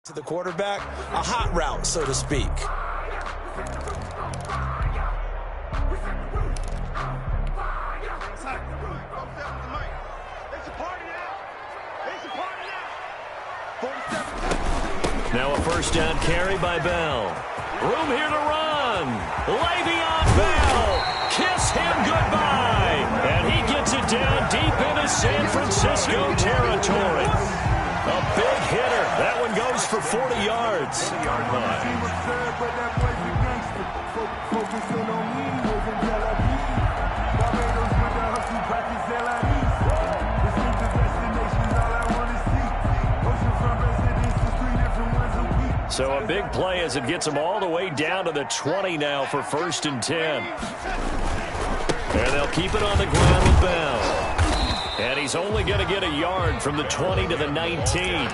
To the quarterback, a hot route, so to speak. Now a first down carry by Bell. Room here to run. Le'Veon Bell. Kiss him goodbye. And he gets it down deep into San Francisco territory. A big hitter. That one goes for 40 yards. So a big play as it gets them all the way down to the 20 now for 1st and 10. And they'll keep it on the ground with Bell. And he's only going to get a yard from the 20 to the 19.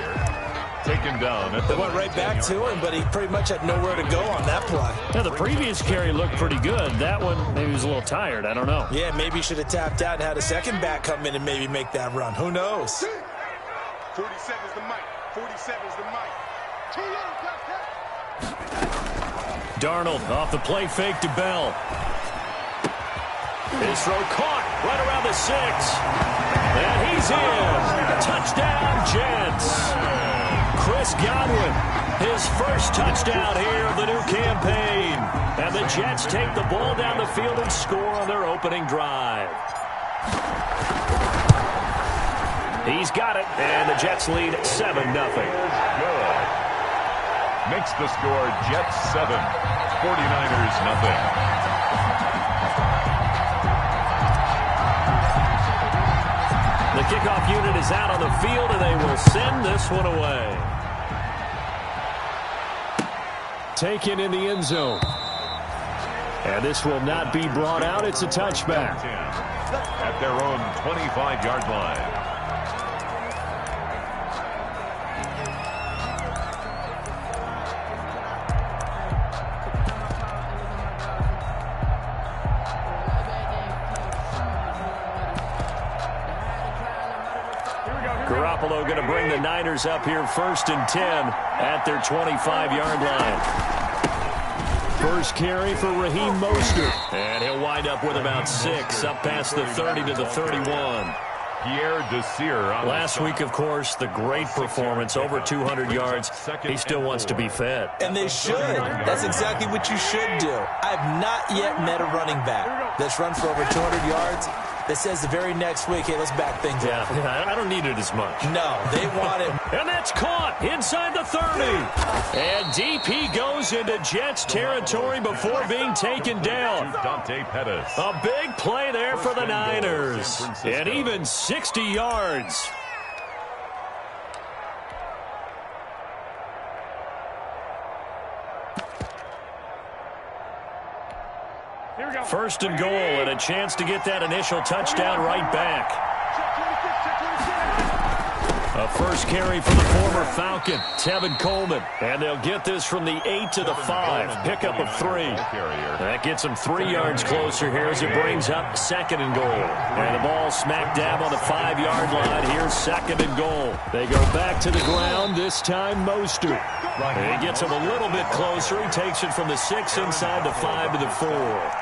Taken down. They went right back to him, but he pretty much had nowhere to go on that play. Now, the previous carry looked pretty good. That one, maybe he was a little tired. I don't know. Yeah, maybe he should have tapped out and had a second back come in and maybe make that run. Who knows? 47's the mic. 47's the mic. Darnold off the play fake to Bell. His throw caught right around the 6. And he's in. Touchdown, Jets. Chris Godwin, his first touchdown here of the new campaign. And the Jets take the ball down the field and score on their opening drive. He's got it, and the Jets lead 7-0. Good. Makes the score Jets 7, 49ers nothing. The kickoff unit is out on the field, and they will send this one away. Taken in the end zone. And this will not be brought out. It's a touchback. At their own 25-yard line. Garoppolo going to bring the Niners up here 1st and 10 at their 25-yard line. First carry for Raheem Mostert. And he'll wind up with about 6 up past the 30 to the 31. Last week, of course, the great performance, over 200 yards. He still wants to be fed. And they should. That's exactly what you should do. I've not yet met a running back that's run for over 200 yards that says the very next week, hey, let's back things up. Yeah, I don't need it as much. No, they want it. And that's caught inside the 30. And deep he goes into Jets territory before being taken down. A big play there for the Niners. And even 60 yards. First and goal, and a chance to get that initial touchdown right back. A first carry for the former Falcon, Tevin Coleman. And they'll get this from the 8 to the 5. Pickup of 3. That gets them 3 yards closer here as it brings up 2nd and goal. And the ball smack dab on the 5-yard line. Here's 2nd and goal. They go back to the ground, this time Mostert. And he gets him a little bit closer. He takes it from the 6 inside the 5 to the 4.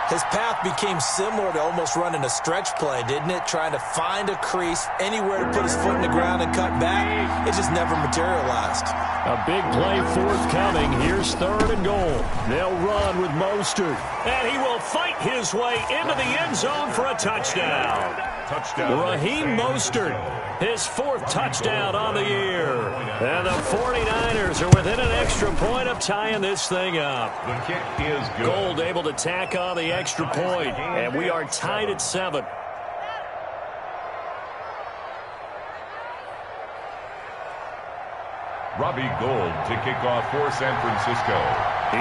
His path became similar to almost running a stretch play, didn't it? Trying to find a crease, anywhere to put his foot in the ground and cut back. It just never materialized. A big play forthcoming. Here's 3rd and goal. They'll run with Mostert. And he will fight his way into the end zone for a touchdown. Raheem Mostert, his 4th touchdown on the year. And the 49ers are within an extra point of tying this thing up. The kick is good. Gold able to tack on the extra point, and we are tied at 7. Robbie Gould to kick off for San Francisco.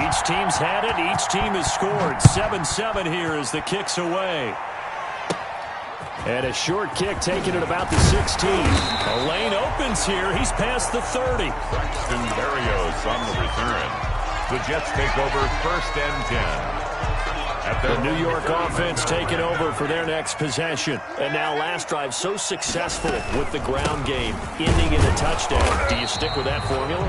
Each team's had it. Each team has scored. 7-7 here as the kick's away. And a short kick taken at about the 16. A lane opens here. He's past the 30. Braxton Berrios on the return. The Jets take over 1st and 10. The New York offense taking over for their next possession. And now last drive so successful with the ground game, ending in a touchdown. Do you stick with that formula?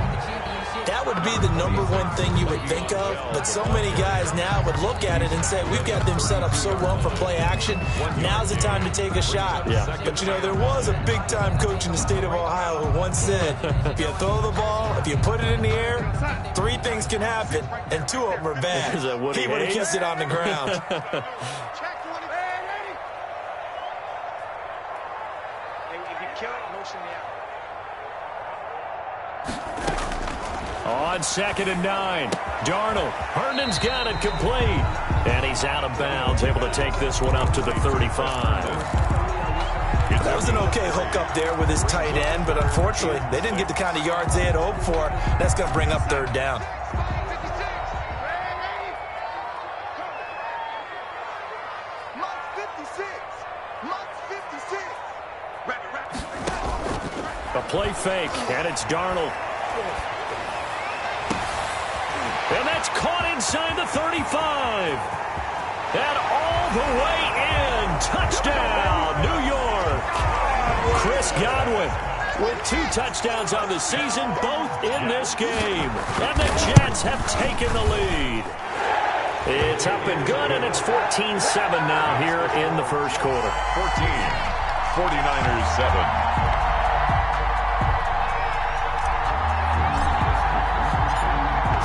That would be the number one thing you would think of, but so many guys now would look at it and say, we've got them set up so well for play action, now's the time to take a shot. Yeah. But, you know, there was a big-time coach in the state of Ohio who once said, if you throw the ball, if you put it in the air, 3 things can happen, and 2 of them are bad. He would have kept it on the ground. On 2nd and 9, Darnold. Herndon's got it complete. And he's out of bounds, able to take this one up to the 35. That was an okay hook up there with his tight end, but unfortunately, they didn't get the kind of yards they had hoped for. That's going to bring up 3rd down. A play fake, and it's Darnold. And that's caught inside the 35. And all the way in. Touchdown, New York. Chris Godwin with 2 touchdowns on the season, both in this game. And the Jets have taken the lead. It's up and good, and it's 14-7 now here in the first quarter. 14, 49ers 7.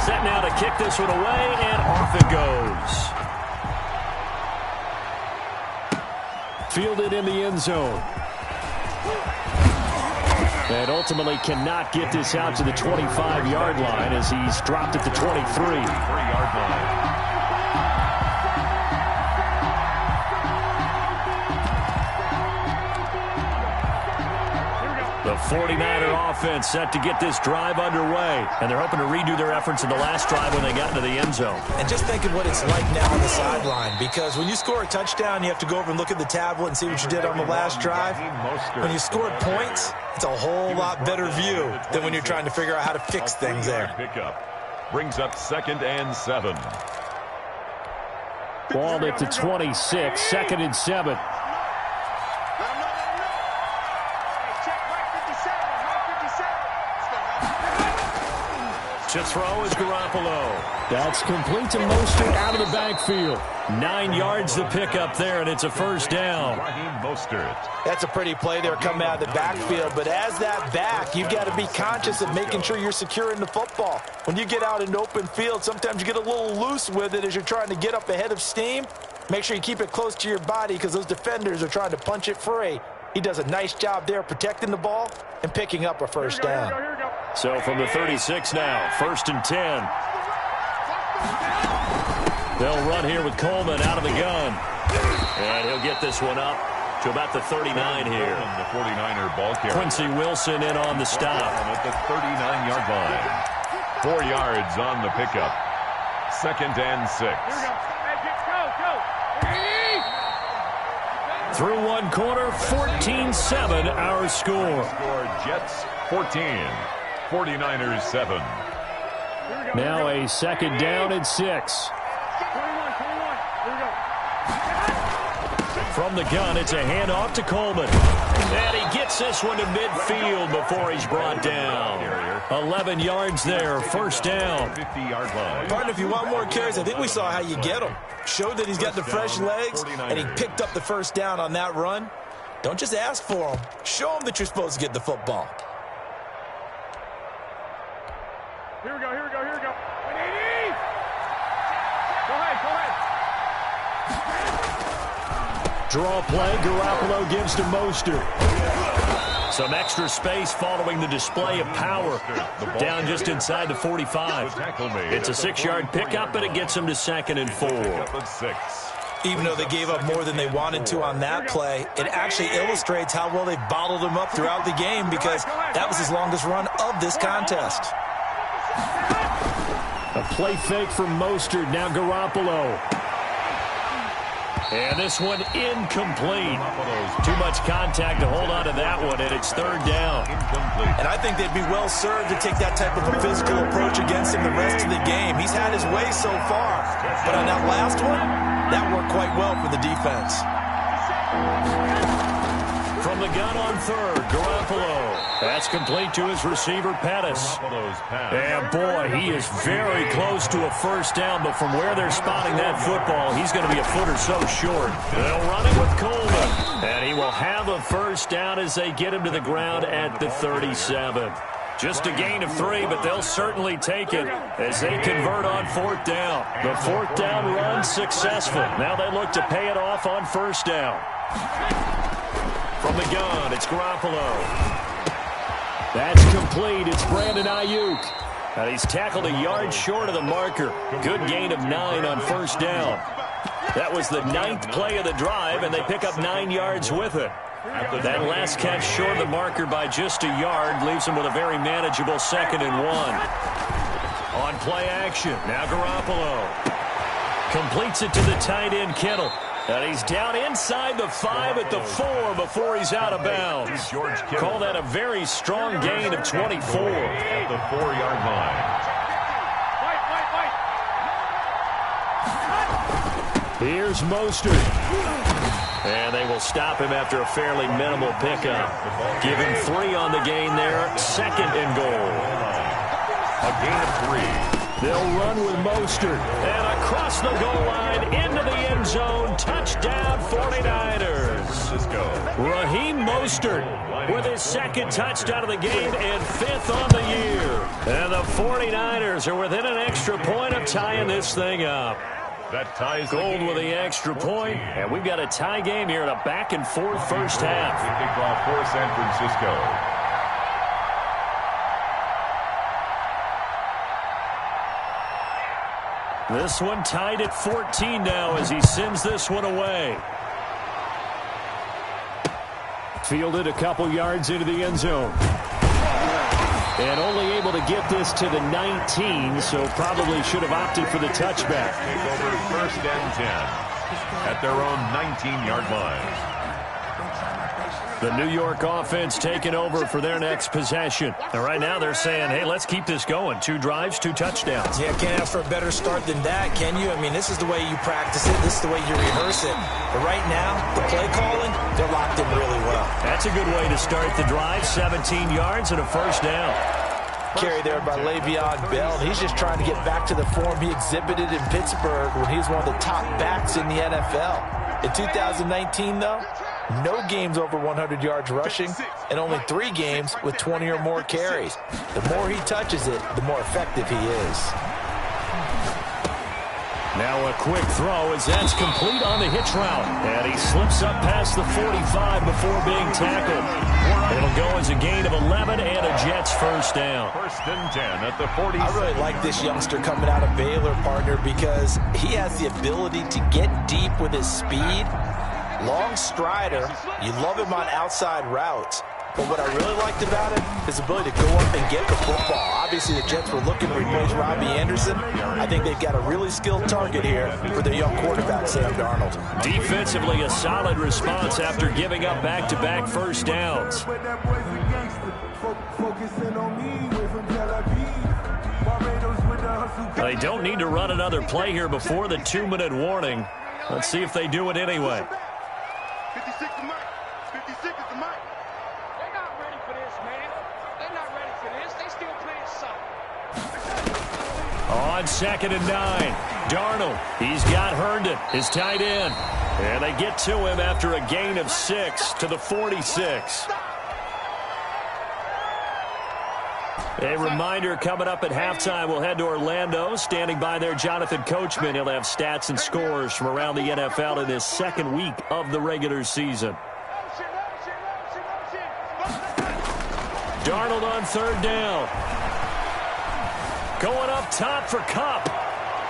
Set now to kick this one away, and off it goes. Fielded in the end zone. And ultimately cannot get this out to the 25-yard line as he's dropped at the 23-yard line. The 49er offense set to get this drive underway, and they're hoping to redo their efforts in the last drive when they got into the end zone. And just think of what it's like now on the sideline, because when you score a touchdown, you have to go over and look at the tablet and see what you did on the last drive. When you scored points, it's a whole lot better view than when you're trying to figure out how to fix things there. Pickup brings up 2nd and 7. Ball at the 26, 2nd and 7. To throw is Garoppolo. That's complete to Mostert out of the backfield. 9 yards to pick up there, and it's a 1st down. That's a pretty play there coming out of the backfield, but as that back, you've got to be conscious of making sure you're securing the football. When you get out in open field, sometimes you get a little loose with it as you're trying to get up ahead of steam. Make sure you keep it close to your body because those defenders are trying to punch it free. He does a nice job there protecting the ball and picking up a 1st down. So from the 36 now, 1st and 10. They'll run here with Coleman out of the gun. And he'll get this one up to about the 39 here. The 49er ball carrier. Quincy Wilson in on the stop. At the 39-yard line. 4 yards on the pickup. 2nd and 6. Through one quarter, 14-7 our score. Jets 14. 49ers 7. Now a 2nd down and 6. From the gun, it's a handoff to Coleman. And he gets this one to midfield before he's brought down. 11 yards there, 1st down. 50-yard line. Partner, if you want more carries, I think we saw how you get him. Showed that he's got the fresh legs, and he picked up the 1st down on that run. Don't just ask for him. Show him that you're supposed to get the football. Here we go. Go ahead. Draw play, Garoppolo gives to Mostert. Some extra space following the display of power. Down just inside the 45. It's a 6-yard pickup, and it gets him to 2nd and 4. Even though they gave up more than they wanted to on that play, it actually illustrates how well they bottled him up throughout the game because that was his longest run of this contest. A play fake from Mostert, now Garoppolo. And this one incomplete. Too much contact to hold on to that one, and it's 3rd down. And I think they'd be well served to take that type of a physical approach against him the rest of the game. He's had his way so far, but on that last one, That worked quite well for the defense. From the gun on third, Garoppolo. That's complete to his receiver, Pettis. And boy, he is very close to a first down, but from where they're spotting that football, he's going to be a foot or so short. They'll run it with Coleman. And he will have a first down as they get him to the ground at the 37. Just a gain of 3, but they'll certainly take it as they convert on fourth down. The fourth down run successful. Now they look to pay it off on first down. From the gun, it's Garoppolo. That's complete. It's Brandon Ayuk. And he's tackled a yard short of the marker. Good gain of 9 on first down. That was the 9th play of the drive, and they pick up 9 yards with it. That last catch short of the marker by just a yard leaves them with a very manageable 2nd and 1. On play action, now Garoppolo. Completes it to the tight end, Kittle. And he's down inside the 5 at the 4 before he's out of bounds. Call that a very strong gain of 24. At the 4-yard line. Here's Mostert. And they will stop him after a fairly minimal pickup. Give him 3 on the gain there. 2nd and goal. A gain of 3. They'll run with Mostert. And across the goal line into the end zone. Touchdown 49ers. Raheem Mostert with his 2nd touchdown of the game and 5th on the year. And the 49ers are within an extra point of tying this thing up. That ties Gold with the extra point, and we've got a tie game here in a back-and-forth first half. Kickoff for San Francisco. This one tied at 14 now as he sends this one away. Fielded a couple yards into the end zone. And only able to get this to the 19, so probably should have opted for the touchback. Take over 1st and 10 at their own 19-yard line. The New York offense taking over for their next possession. And right now they're saying, hey, let's keep this going. 2 drives, 2 touchdowns. Yeah, can't ask for a better start than that, can you? I mean, this is the way you practice it. This is the way you rehearse it. But right now, the play calling, they're locked in really well. That's a good way to start the drive. 17 yards and a first down. Carry there by Le'Veon Bell. He's just trying to get back to the form he exhibited in Pittsburgh when he was one of the top backs in the NFL. In 2019, though, no games over 100 yards rushing, and only 3 games with 20 or more carries. The more he touches it, the more effective he is. Now a quick throw as that's complete on the hitch route. And he slips up past the 45 before being tackled. It'll go as a gain of 11 and a Jets first down. 1st and 10 at the 40. I really like this youngster coming out of Baylor, partner, because he has the ability to get deep with his speed. Long strider. You love him on outside routes. But what I really liked about him, his ability to go up and get the football. Obviously, the Jets were looking to replace Robbie Anderson. I think they've got a really skilled target here for their young quarterback, Sam Darnold. Defensively, a solid response after giving up back-to-back first downs. They don't need to run another play here before the 2-minute warning. Let's see if they do it anyway. 56 is Mike. 56 is the Mike. They're not ready for this, man. They're not ready for this. They still playing soft. On 2nd and 9, Darnold. He's got Herndon, his tight end. And they get to him after a gain of 6 to the 46. A reminder, coming up at halftime, we'll head to Orlando. Standing by there, Jonathan Coachman. He'll have stats and scores from around the NFL in his 2nd week of the regular season. Darnold on 3rd down. Going up top for Kupp.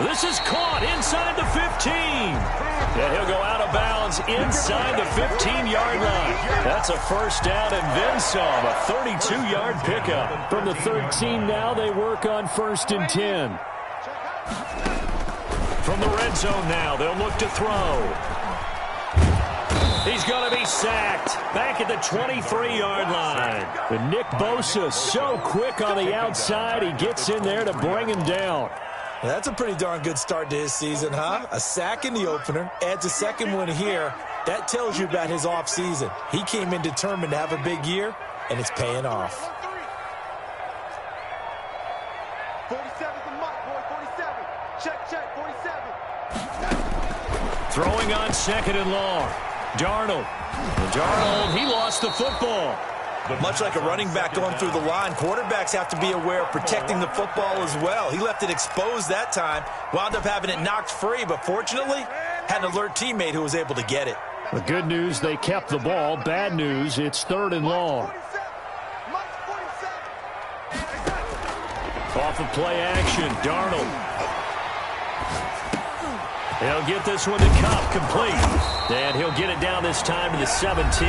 This is caught inside the 15. And he'll go out of bounds inside the 15-yard line. That's a first down and then some. A 32-yard pickup. From the 13 now, they work on 1st and 10. From the red zone now, they'll look to throw. He's going to be sacked back at the 23-yard line. And Nick Bosa so quick on the outside, he gets in there to bring him down. That's a pretty darn good start to his season, huh? A sack in the opener, adds a second one here. That tells you about his offseason. He came in determined to have a big year, and it's paying off. 47's the mark, boy. 47. Check, 47. Throwing on second and long. Darnold. He lost the football. Much like a running back going through the line, quarterbacks have to be aware of protecting the football as well. He left it exposed that time, wound up having it knocked free, but fortunately, had an alert teammate who was able to get it. The good news, they kept the ball. Bad news, it's third and long. Off of play action, Darnold. He'll get this one to Cup, complete. And he'll get it down this time to the 17.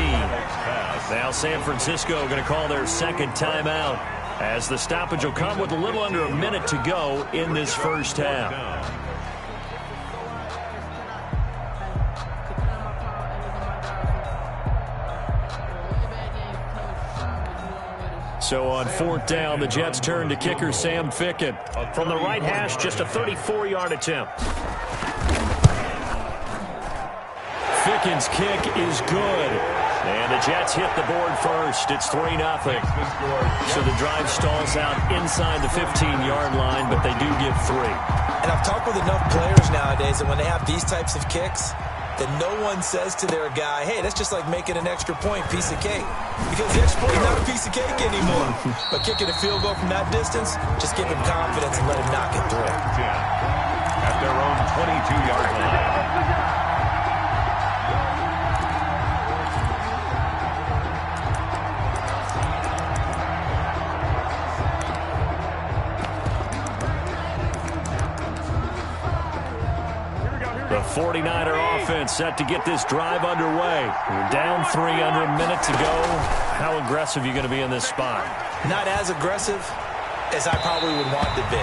Now San Francisco going to call their second timeout as the stoppage will come with a little under a minute to go in this first half. So on fourth down, the Jets turn to kicker Sam Ficken. From the right hash, just a 34-yard attempt. Ficken's kick is good. And the Jets hit the board first. It's 3-0. So the drive stalls out inside the 15-yard line, but they do get 3. And I've talked with enough players nowadays that when they have these types of kicks, that no one says to their guy, hey, that's just like making an extra point, piece of cake. Because the extra point is not a piece of cake anymore. But kicking a field goal from that distance, just give him confidence and let him knock it through. At their own 22-yard line. The 49er offense set to get this drive underway. We're down 3 under a minute to go. How aggressive are you going to be in this spot? Not as aggressive as I probably would want to be.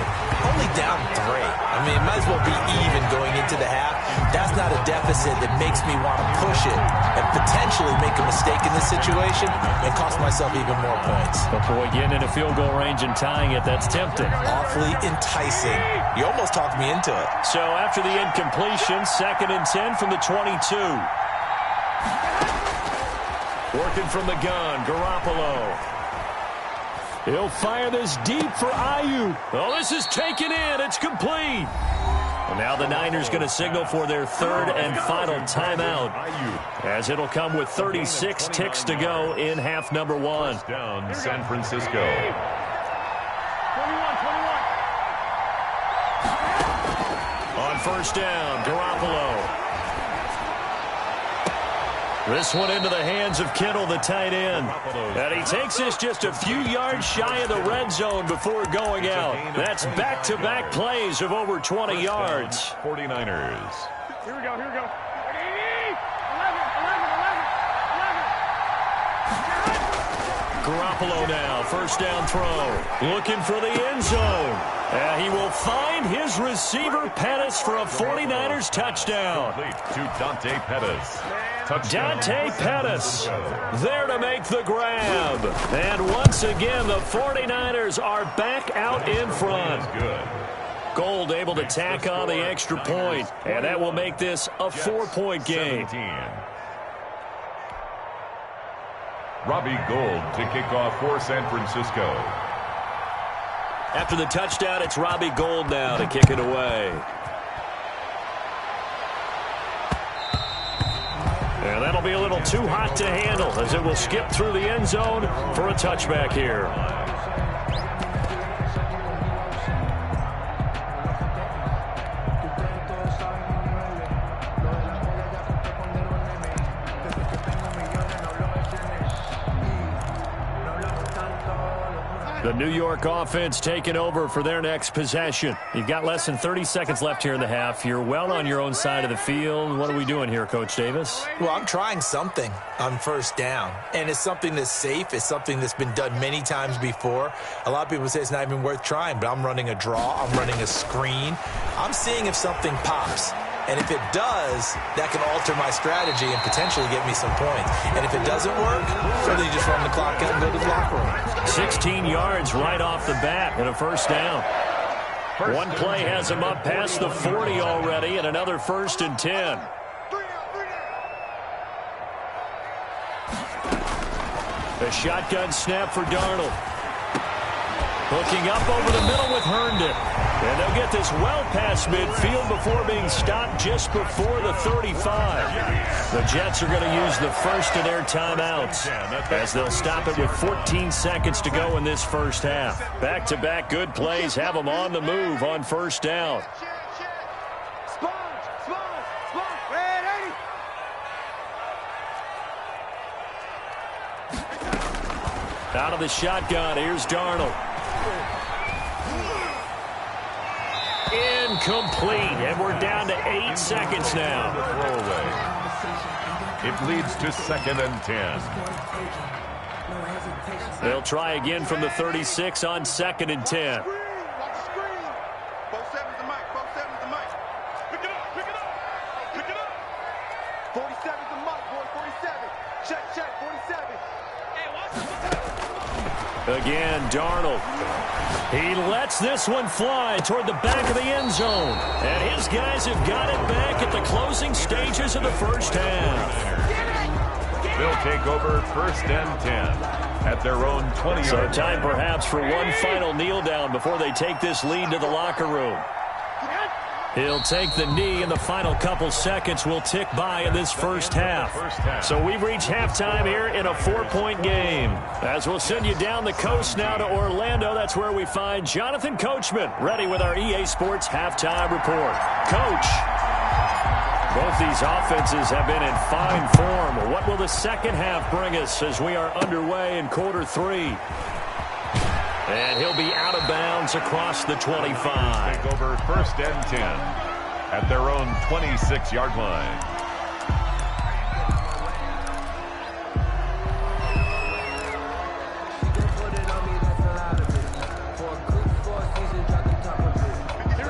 Only down 3. I mean, it might as well be even going into the half. That's not a deficit that makes me want to push it and potentially make a mistake in this situation and cost myself even more points. But boy, getting in a field goal range and tying it, that's tempting. Awfully enticing. You almost talked me into it. So after the incompletion, 2nd and 10 from the 22. Working from the gun, Garoppolo. He'll fire this deep for Ayuk. Oh, this is taken in. It's complete. And now the Niners going to signal for their third and final timeout, as it'll come with 36 ticks to go in half number 1. First down, San Francisco. 21. On first down, Garoppolo. This one into the hands of Kittle, the tight end. And he takes this just a few yards shy of the red zone before going out. That's back-to-back plays of over 20 yards. 49ers. Here we go. 11. Garoppolo now, first down throw. Looking for the end zone. He will find his receiver, Pettis, for a 49ers touchdown. To Dante Pettis. Dante Pettis there to make the grab. And once again, the 49ers are back out in front. Gold able to tack on the extra point, and that will make this a 4-point game. Robbie Gould to kick off for San Francisco. After the touchdown, it's Robbie Gould now to kick it away. And that'll be a little too hot to handle as it will skip through the end zone for a touchback here. The New York offense taking over for their next possession. You've got less than 30 seconds left here in the half. You're well on your own side of the field. What are we doing here, Coach Davis? Well, I'm trying something on first down, and it's something that's safe. It's something that's been done many times before. A lot of people say it's not even worth trying, but I'm running a draw. I'm running a screen. I'm seeing if something pops. And if it does, that can alter my strategy and potentially get me some points. And if it doesn't work, then you just run the clock out and go to the locker room. 16 yards right off the bat and a first down. One play has him up past the 40 already, and another 1st and 10. A shotgun snap for Darnold. Hooking up over the middle with Herndon. And they'll get this well past midfield before being stopped just before the 35. The Jets are going to use the first of their timeouts as they'll stop it with 14 seconds to go in this first half. Back-to-back good plays have them on the move on first down. Out of the shotgun, here's Darnold. Incomplete, and we're down to 8 seconds now. It leads to 2nd and 10. They'll try again from the 36 on 2nd and 10. Again, Darnold. He lets this one fly toward the back of the end zone. And his guys have got it back at the closing stages of the first half. They'll take over 1st and 10 at their own 20. So time perhaps for one final kneel down before they take this lead to the locker room. He'll take the knee, and the final couple seconds will tick by in this first half. So we've reached halftime here in a 4-point game. As we'll send you down the coast now to Orlando, that's where we find Jonathan Coachman, ready with our EA Sports halftime report. Coach, both these offenses have been in fine form. What will the second half bring us as we are underway in quarter 3? And he'll be out of bounds across the 25. Take over 1st and 10 at their own 26-yard line.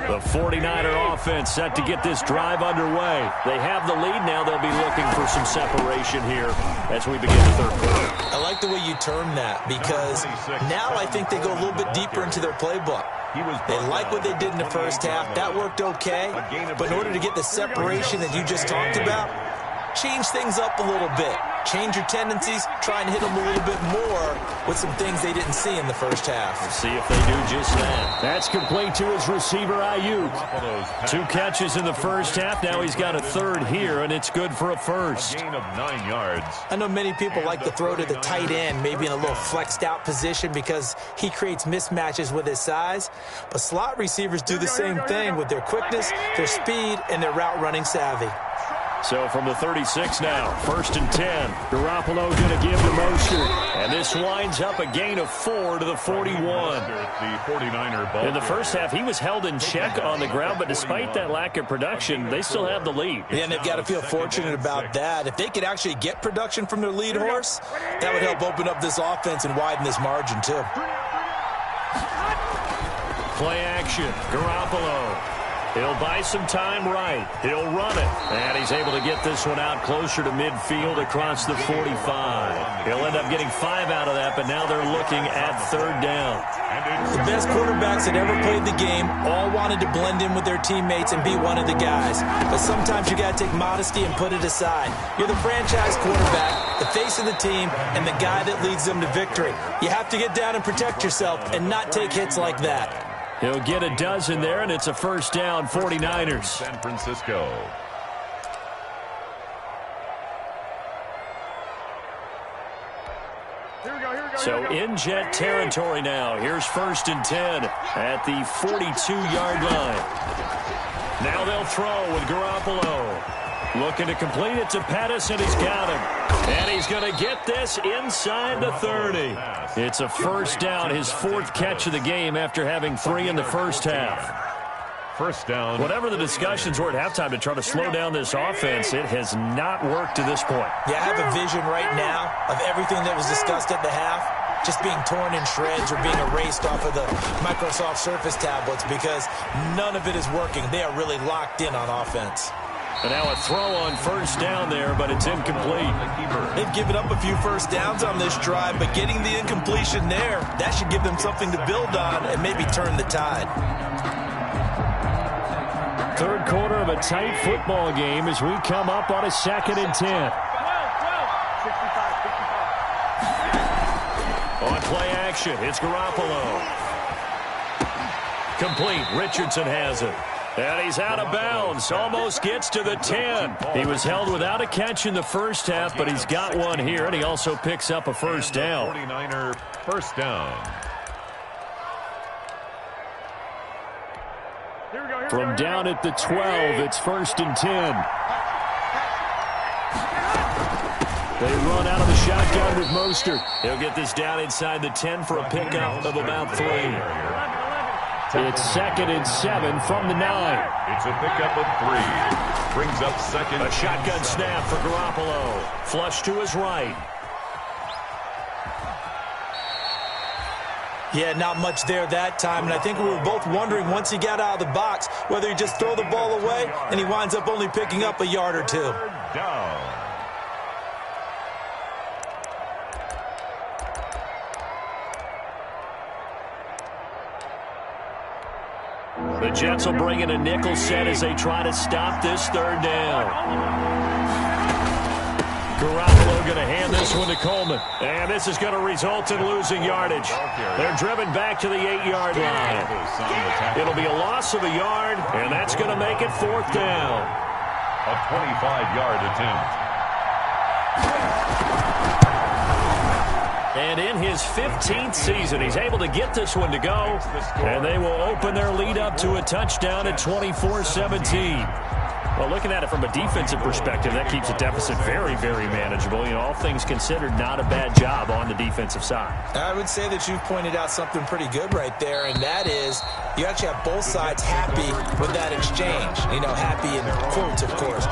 The 49er offense set to get this drive underway. They have the lead now. They'll be looking for some separation here as we begin the third quarter. I like the way you term that, because now I think they go a little bit deeper into their playbook. They like what they did in the first half. That worked okay. But in order to get the separation that you just talked about, change things up a little bit. Change your tendencies, try and hit them a little bit more with some things they didn't see in the first half. We'll see if they do just that. That's complete to his receiver, Ayuk. 2 catches in the first half. Now he's got a third here, and it's good for a first. A gain of 9 yards. I know many people like to throw to the tight end, maybe in a little flexed out position because he creates mismatches with his size. But slot receivers do the same thing with their quickness, their speed, and their route running savvy. So from the 36 now, 1st and 10. Garoppolo going to give to Mostert. And this winds up a gain of 4 to the 41. In the first half, he was held in check on the ground, but despite that lack of production, they still have the lead. Yeah, and they've got to feel fortunate about that. If they could actually get production from their lead horse, that would help open up this offense and widen this margin too. Play action, Garoppolo. He'll buy some time right. He'll run it. And he's able to get this one out closer to midfield across the 45. He'll end up getting 5 out of that, but now they're looking at 3rd down. The best quarterbacks that ever played the game all wanted to blend in with their teammates and be one of the guys. But sometimes you got to take modesty and put it aside. You're the franchise quarterback, the face of the team, and the guy that leads them to victory. You have to get down and protect yourself and not take hits like that. He'll get a dozen there, and it's a first down, 49ers. San Francisco. So in Jet territory now. Here's 1st and 10 at the 42-yard line. Now they'll throw with Garoppolo. Looking to complete it to Pettis, and he's got him. And he's going to get this inside the 30. It's a first down, his 4th catch of the game after having 3 in the first half. First down. Whatever the discussions were at halftime to try to slow down this offense, it has not worked to this point. Yeah, I have a vision right now of everything that was discussed at the half just being torn in shreds or being erased off of the Microsoft Surface tablets because none of it is working. They are really locked in on offense. And now a throw on first down there, but it's incomplete. They've given up a few first downs on this drive, but getting the incompletion there, that should give them something to build on and maybe turn the tide. third quarter of a tight football game as we come up on a 2nd and 10. On play action, it's Garoppolo. Complete. Richardson has it. And he's out of bounds. Almost gets to the 10. He was held without a catch in the first half, but he's got one here, and he also picks up a first down. 49er first down. From down at the 12, it's 1st and 10. They run out of the shotgun with Mostert. He'll get this down inside the 10 for a pickup of about 3. It's 2nd and 7 from the 9. It's a pickup of 3. Brings up second. A shotgun snap for Garoppolo. Flush to his right. Yeah, not much there that time, and I think we were both wondering once he got out of the box whether he just throw the ball away, and he winds up only picking up a yard or 2. Down. The Jets will bring in a nickel set as they try to stop this 3rd down. Garoppolo going to hand this one to Coleman. And this is going to result in losing yardage. They're driven back to the 8-yard line. It'll be a loss of a yard, and that's going to make it 4th down. A 25-yard attempt. And in his 15th season, he's able to get this one to go. And they will open their lead up to a touchdown at 24-17. Well, looking at it from a defensive perspective, that keeps the deficit very, very manageable. You know, all things considered, not a bad job on the defensive side. I would say that you've pointed out something pretty good right there, and that is you actually have both sides happy with that exchange. You know, happy in quotes, of course.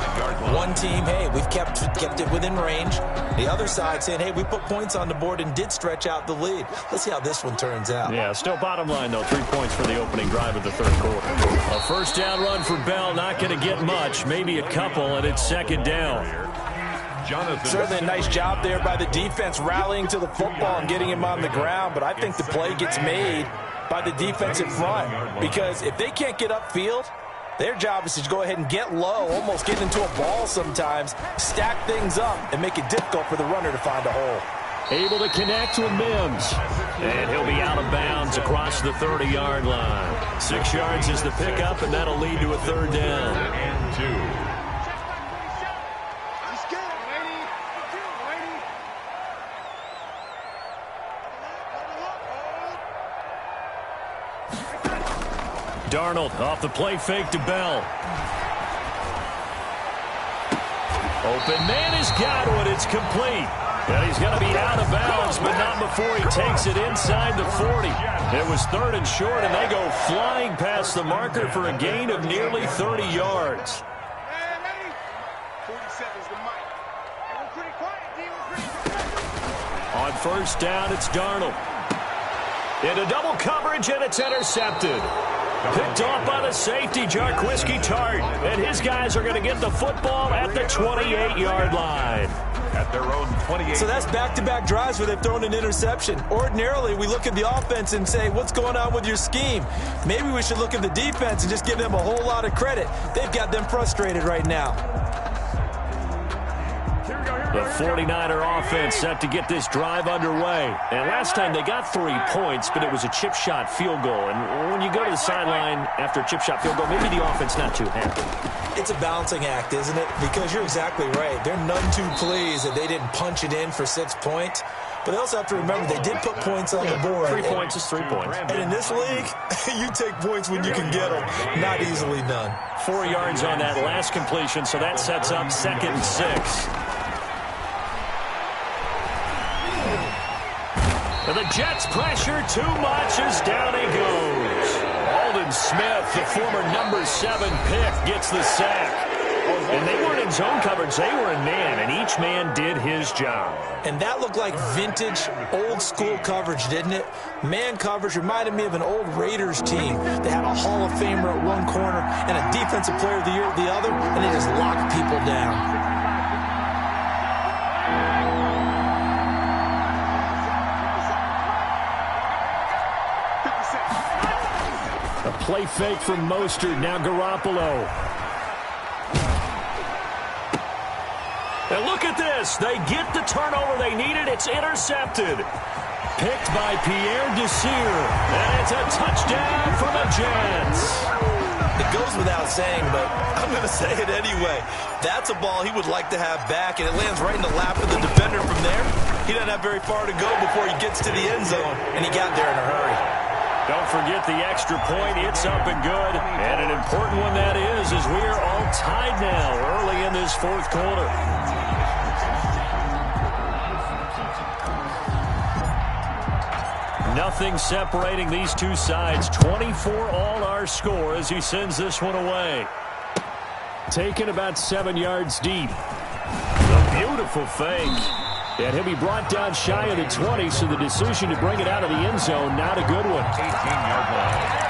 One team, hey, we've kept it within range. The other side saying, hey, we put points on the board and did stretch out the lead. Let's see how this one turns out. Yeah, still bottom line, though, 3 points for the opening drive of the 3rd quarter. A first down run for Bell, not going to get much, maybe a couple, and it's 2nd down. Certainly a nice job there by the defense rallying to the football and getting him on the ground, but I think the play gets made by the defensive front because if they can't get upfield, their job is to go ahead and get low, almost get into a ball sometimes, stack things up, and make it difficult for the runner to find a hole. Able to connect with Mims. And he'll be out of bounds across the 30-yard line. 6 yards is the pickup, and that'll lead to a 3rd down. And 2. Darnold off the play fake to Bell. Open man has got one. It's complete. And he's going to be out of bounds, but not before he takes it inside the 40. It was 3rd and short, and they go flying past the marker for a gain of nearly 30 yards. On first down, it's Darnold. Into double coverage, and it's intercepted. Picked off by the safety, Jarquiski Tart. And his guys are going to get the football at the 28-yard line. At their own 28. So that's back-to-back drives where they've thrown an interception. Ordinarily, we look at the offense and say, what's going on with your scheme? Maybe we should look at the defense and just give them a whole lot of credit. They've got them frustrated right now. The 49er offense set to get this drive underway. And last time they got 3 points, but it was a chip shot field goal. And when you go to the sideline after a chip shot field goal, maybe the offense not too happy. It's a balancing act, isn't it? Because you're exactly right. They're none too pleased that they didn't punch it in for 6 points. But they also have to remember they did put points on the board. 3 points is 3 points. And in this league, you take points when you can get them. Not easily done. 4 yards on that last completion, so that sets up 2nd and 6. And the Jets pressure too much as down he goes. Aldon Smith, the former number 7 pick, gets the sack. And they weren't in zone coverage. They were in man, and each man did his job. And that looked like vintage, old-school coverage, didn't it? Man coverage reminded me of an old Raiders team. They had a Hall of Famer at one corner and a Defensive Player of the Year at the other, and they just locked people down. play fake from Mostert. Now Garoppolo. And look at this. They get the turnover they needed. It's intercepted. Picked by Pierre Desir. And it's a touchdown for the Jets. It goes without saying, but I'm going to say it anyway. That's a ball he would like to have back, and it lands right in the lap of the defender from there. He doesn't have very far to go before he gets to the end zone, and he got there in a hurry. Don't forget the extra point. It's up and good. And an important one that is, as we are all tied now early in this fourth quarter. Nothing separating these two sides. 24 all our score as he sends this one away. Taken about 7 yards deep. A beautiful fake. And he'll be brought down shy of the 20, so the decision to bring it out of the end zone, not a good one. 18-yard line.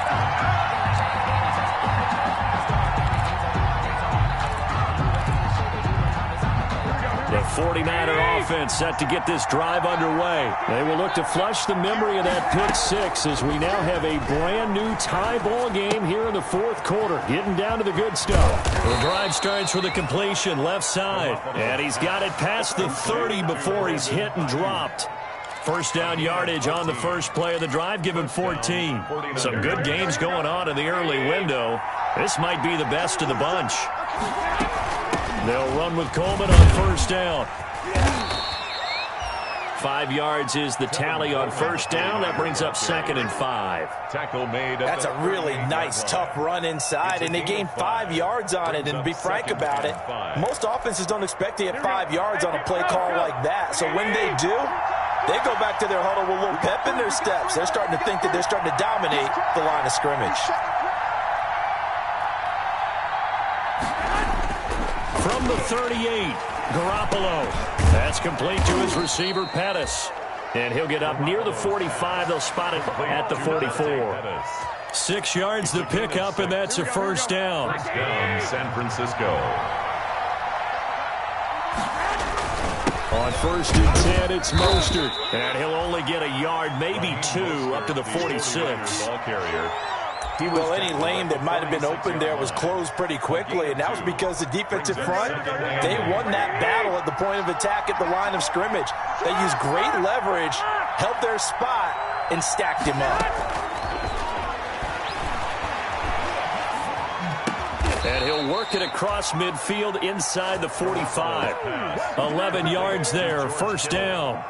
The 49er offense set to get this drive underway. They will look to flush the memory of that pick six as we now have a brand new tie ball game here in the fourth quarter. Getting down to the good stuff. The drive starts with a completion left side. And he's got it past the 30 before he's hit and dropped. First down yardage on the first play of the drive, give him 14. Some good games going on in the early window. This might be the best of the bunch. They'll run with Coleman on first down. 5 yards is the tally on first down. That brings up 2nd and 5. Tackle made. That's a really nice, tough run inside, and they gained 5 yards on it. And to be frank about it, most offenses don't expect to get 5 yards on a play call like that. So when they do, they go back to their huddle with a little pep in their steps. They're starting to think that they're starting to dominate the line of scrimmage. From the 38, Garoppolo. That's complete to his receiver, Pettis. And he'll get up near the 45. They'll spot it at the 44. 6 yards the pickup, and that's a first down. San Francisco. On 1st and 10, it's Mostert. And he'll only get a yard, maybe 2, up to the 46. Ball carrier. Well, any lane that might have been open there was closed pretty quickly, and that was because the defensive front, they won that battle at the point of attack at the line of scrimmage. They used great leverage, held their spot, and stacked him up. And he'll work it across midfield inside the 45. 11 yards there, first down.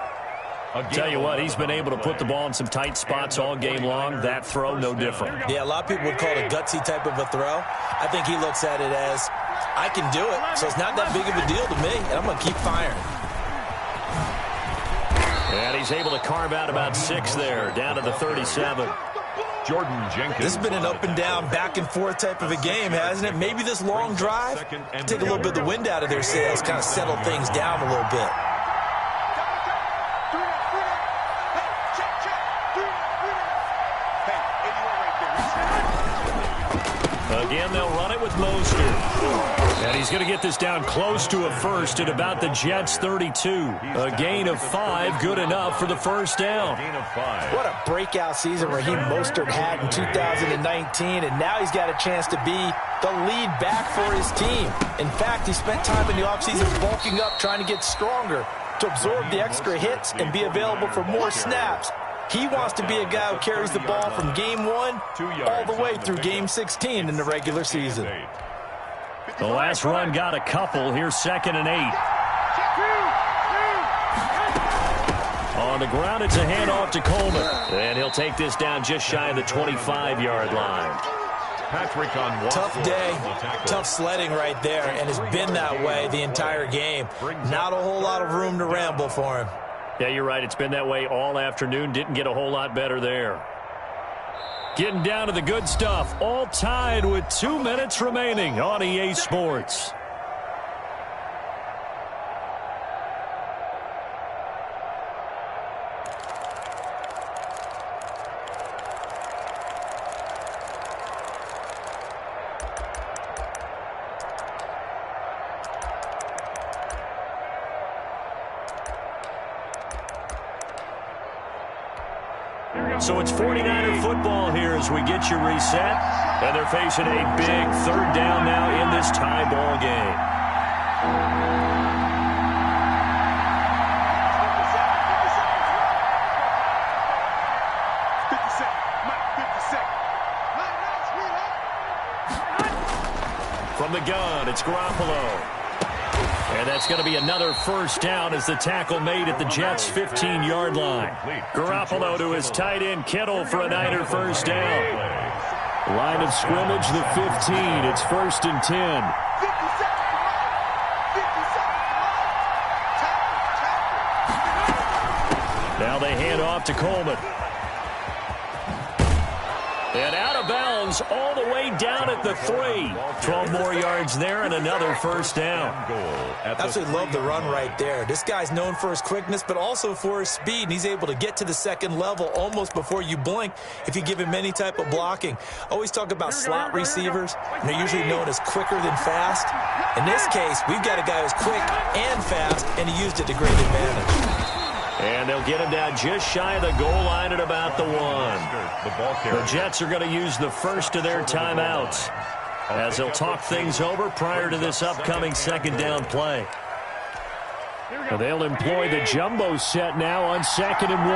Tell you what, he's been able to put the ball in some tight spots all game long. That throw, no different. Yeah, a lot of people would call it a gutsy type of a throw. I think he looks at it as, I can do it, so it's not that big of a deal to me, and I'm going to keep firing. And he's able to carve out about 6 there, down to the 37. Jordan Jenkins. This has been an up and down, back and forth type of a game, hasn't it? Maybe this long drive take a little bit of the wind out of their sails, kind of settle things down a little bit. Again, they'll run it with Mostert. And he's going to get this down close to a first at about the Jets' 32. A gain of 5, good enough for the first down. What a breakout season Raheem Mostert had in 2019, and now he's got a chance to be the lead back for his team. In fact, he spent time in the offseason bulking up, trying to get stronger, to absorb the extra hits and be available for more snaps. He wants to be a guy who carries the ball from game 1 all the way through game 16 in the regular season. The last run got a couple. Here's 2nd and 8. On the ground, it's a handoff to Coleman. And he'll take this down just shy of the 25-yard line. Patrick on one. Tough day, tough sledding right there, and it's been that way the entire game. Not a whole lot of room to ramble for him. Yeah, you're right. It's been that way all afternoon. Didn't get a whole lot better there. Getting down to the good stuff. All tied with 2 minutes remaining on EA Sports. So So it's 49er football here as we get you reset. And they're facing a big third down now in this tie ball game. From the gun, it's Garoppolo. And that's going to be another first down as the tackle made at the Jets' 15-yard line. Garoppolo to his tight end, Kittle, for a Niner first down. Line of scrimmage, the 15. It's 1st and 10. Now they hand off to Coleman. And out of bounds all the way down at the 3. 12 more yards there and another first down. Absolutely love the run right there. This guy's known for his quickness, but also for his speed. And he's able to get to the second level almost before you blink if you give him any type of blocking. Always talk about slot receivers, and they're usually known as quicker than fast. In this case, we've got a guy who's quick and fast, and he used it to great advantage. And they'll get him down just shy of the goal line at about the 1. The Jets are going to use the first of their timeouts as they'll talk things over prior to this upcoming second down play. And they'll employ the jumbo set now on 2nd and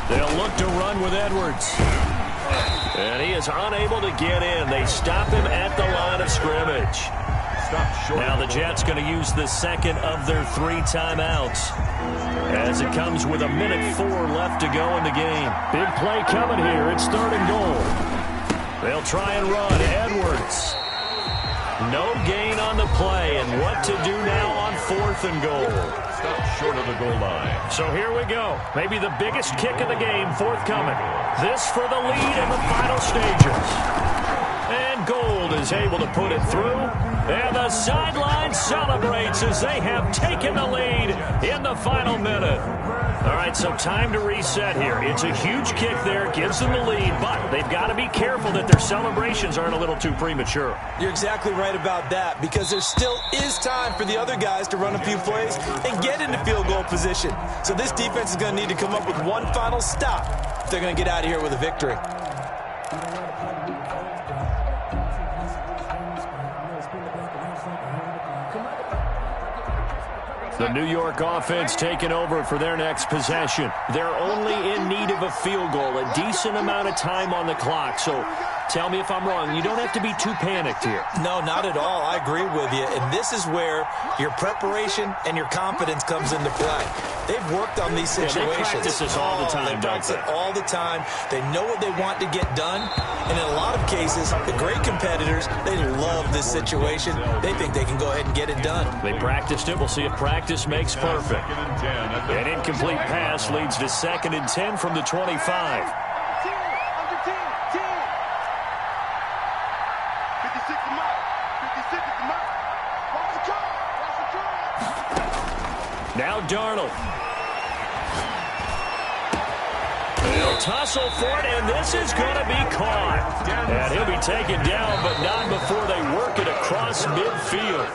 1. They'll look to run with Edwards. And he is unable to get in. They stop him at the line of scrimmage. Now the Jets going to use the second of their 3 timeouts as it comes with 1:04 left to go in the game. Big play coming here. It's 3rd and goal. They'll try and run. Edwards. No gain on the play. And what to do now on 4th and goal. Stop short of the goal line. So here we go. Maybe the biggest kick of the game forthcoming. This for the lead in the final stages. And Gold is able to put it through. And the sideline celebrates as they have taken the lead in the final minute. All right, so time to reset here. It's a huge kick there. Gives them the lead, but they've got to be careful that their celebrations aren't a little too premature. You're exactly right about that, because there still is time for the other guys to run a few plays and get into field goal position. So this defense is going to need to come up with one final stop if they're going to get out of here with a victory. The New York offense taking over for their next possession. They're only in need of a field goal, a decent amount of time on the clock. So tell me if I'm wrong. You don't have to be too panicked here. No, not at all. I agree with you. And this is where your preparation and your confidence comes into play. They've worked on these situations. They practice this all the time. They practice it all the time. They know what they want to get done. And in a lot of cases, the great competitors, they love this situation. They think they can go ahead and get it done. They practiced it. We'll see if practice makes perfect. An incomplete pass leads to 2nd and 10 from the 25. Now Darnold. They'll tussle for it, and this is going to be caught. And he'll be taken down, but not before they work it across midfield.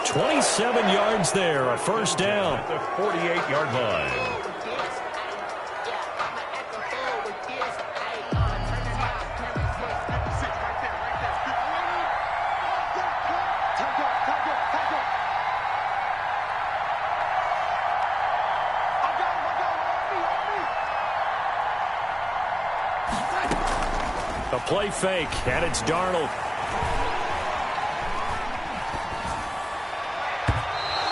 27 yards there, a first down. At the 48-yard line. A play fake, and it's Darnold.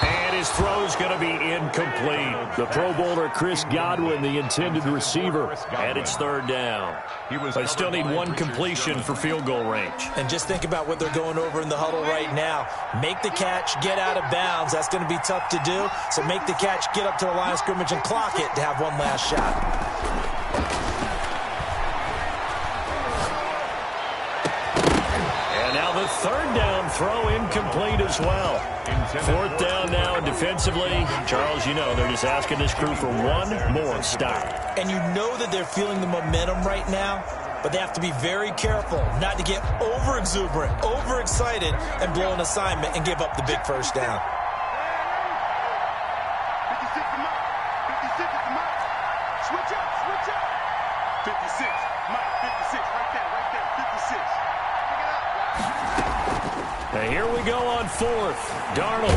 And his throw's going to be incomplete. The Pro Bowler Chris Godwin, the intended receiver, and it's 3rd down. They still need one completion for field goal range. And just think about what they're going over in the huddle right now. Make the catch, get out of bounds. That's going to be tough to do. So make the catch, get up to the line of scrimmage, and clock it to have one last shot. The 3rd down throw incomplete as well. 4th down now, and defensively, Charles, you know, they're just asking this crew for one more stop. And you know that they're feeling the momentum right now, but they have to be very careful not to get over-exuberant, over-excited, and blow an assignment and give up the big first down. 56. Mike, 56. Right there, 56. And here we go on fourth. Darnold.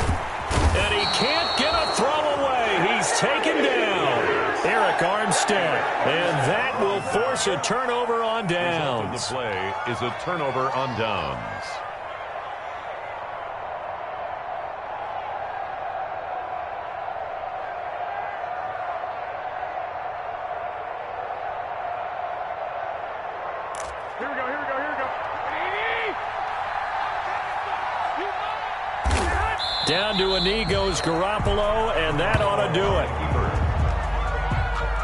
And he can't get a throw away. He's taken down. Eric Armstead. And that will force a turnover on downs. The play is a turnover on downs. Here we go. Down to a knee goes Garoppolo, and that ought to do it.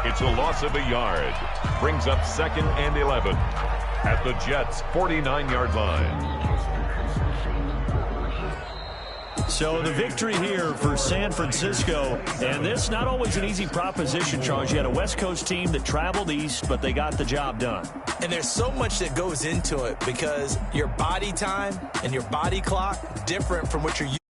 It's a loss of a yard. Brings up 2nd and 11 at the Jets' 49-yard line. So the victory here for San Francisco, and this not always an easy proposition, Charles. You had a West Coast team that traveled east, but they got the job done. And there's so much that goes into it because your body time and your body clock different from what you're used to.